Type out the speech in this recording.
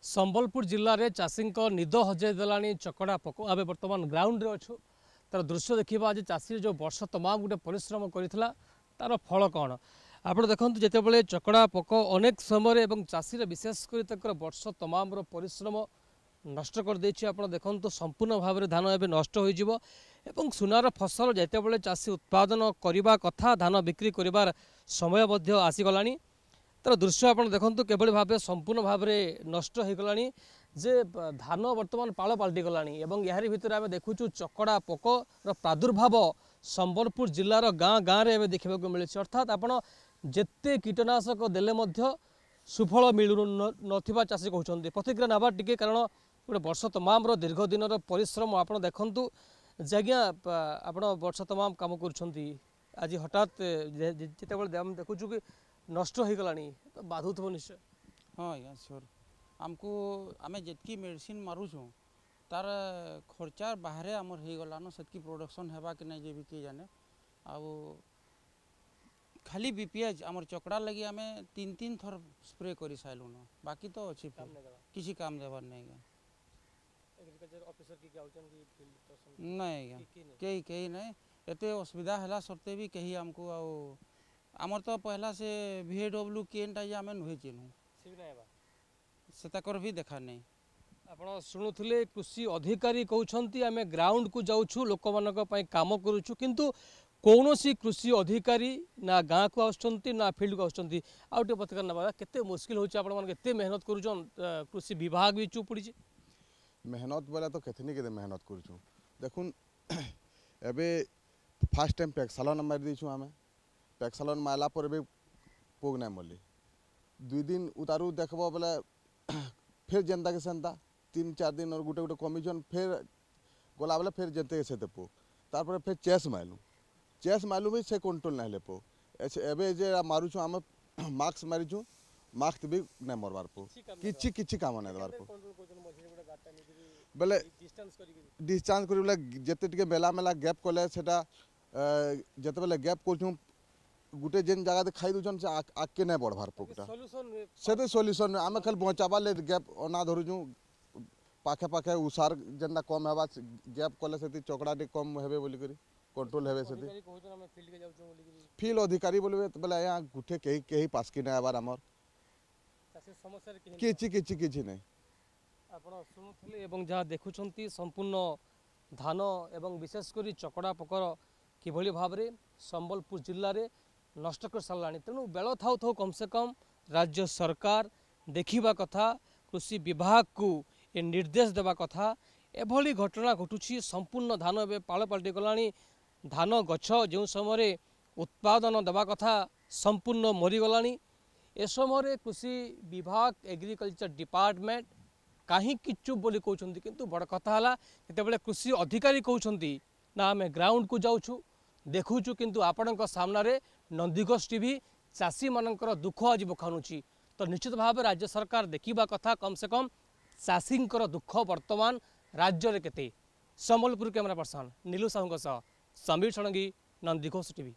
संबलपुर जिले में चाषी निद हजाई देला चकड़ा पोक आम बर्तमान ग्राउंड रे अच्छु तार दृश्य देखा आज चाषी जो वर्ष तमाम गोटे परिश्रम करता तार फल कौन आप देखते जितेबाला चकड़ा पोक अनेक समय चाषी विशेषकर वर्ष तमाम परिश्रम नष्ट करदे आप देखते संपूर्ण भाव में धान एवं नष्ट हो सुनार फसल जितेबाला चाषी उत्पादन करने कथा धान बिक्री कर समय आसीगला तर दृश्य आप देखते किभली भाव संपूर्ण भाव में नष्ट हो गला जे धान बर्तमान पाल पलटि गला यार भितर आम देखुचु चकड़ा पोकर प्रादुर्भाव संबलपुर जिलार गाँ गाँव में देखा मिले अर्थात आपड़ जिते कीटनाशक देले सुफल मिलू ना चाषी कहते प्रतिक्रिया नाबा टी कारण गोटे वर्ष तमाम दीर्घ दिन परिश्रम आप देखु जगह आप वर्ष तमाम कम कर हठात जिते आम देखुचु कि नष्ट हो गला तो बाधुव निश्चय। हाँ आज्ञा श्योर आमको आम जितकी मेडिसिन मारुछूँ तार खर्चा बाहर आमर हो गलान से प्रोडक्शन है कि नहीं जे भी किए जाने आउ खाली बीपीएच आमर चकड़ा लगी आम तीन तीन थर स्प्रे कर सारूँ बाकी तो अच्छी किसी काम देवार नहीं नहीं कई कई नहीं एत असुविधा है सत्ते भी कहीं आमको आमर तो पहला से VAW केनटा आम नुहे चिन्हू से भी देखा नहीं आप शुणुले कृषि अधिकारी कहते आम ग्राउंड को जाऊँ लोक मान कम करुचु किंतु कौन सी कृषि अधिकारी ना गाँव को आसुँच ना फील्ड को आसुँच आउटे प्रतिकार ना केते मुश्किल होते मेहनत करुचन कृषि विभाग भी चुप पड़ी मेहनत बोला तो केतनी केते मेहनत करुचु देखुन एबे फास्ट टाइम पैक्सालन मारी देछुँ आमे पैक्सालन मारला पर भी पोग नहीं मल्ली 2 दिन उतारू देखब बोले फिर जनता के सेंता 3-4 दिन और गोटे गोटे कमिशन फिर गला बेले फिर जनते से पोग तार फिर चेस मारलु भी से कंट्रोल नहीं ले पोग एबे जे मारुछु आम मास्क मारिछु मास्क भी नहीं मरबार पो किछि काम नहीं देबार पो बोले डिस्टेंस करी बोले जते टिके मेला मेला गैप कले सेटा जते बेले गैप करछु गुटे जेन जगह खाई दून से आगे नहीं बढ़वार पोकटा से सल्यूशन आम खाली बचावा ले गैप अना धरुचु पाखे पाखे उषार जेनटा कम हेबा गैप कले से चकड़ा टे कम हेबे बोली करी कंट्रोल हेबे से फील्ड अधिकारी बोले बोले यहाँ गुटे कहीं कहीं पास की नहीं आबार आमर किछि नहीं आप शुणुले जहाँ देखुंत संपूर्ण धान एवं विशेषकर चकड़ा पोकर किभली भाव में संबलपुर जिले में नष्ट कर सारा तेणु बेल थाउ थाउ कम से कम राज्य सरकार देखा कथा कृषि विभाग को ये निर्देश देवा कथा एभली घटना घटुची संपूर्ण धान ए पाल पलटि गला धान गछ जो समय उत्पादन देवा कथा संपूर्ण मरीगला ए समय कृषि विभाग एग्रीकल्चर डिपार्टमेंट कहीं चुप बोली कहते किंतु बड़ कथा है जितेबाला कृषि अधिकारी कहते ना आम ग्राउंड को जाऊँ देखुचु किंतु आपण सामने नंदीघोष टीवी चाषी मानकर दुख आज बखाणुची तो निश्चित भाव राज्य सरकार देखा कथा कम से कम चाषी दुख वर्तमान राज्य में केते। संबलपुर कैमरा पर्सन नीलू साहू समीर षडंगी नंदीघोष टीवी।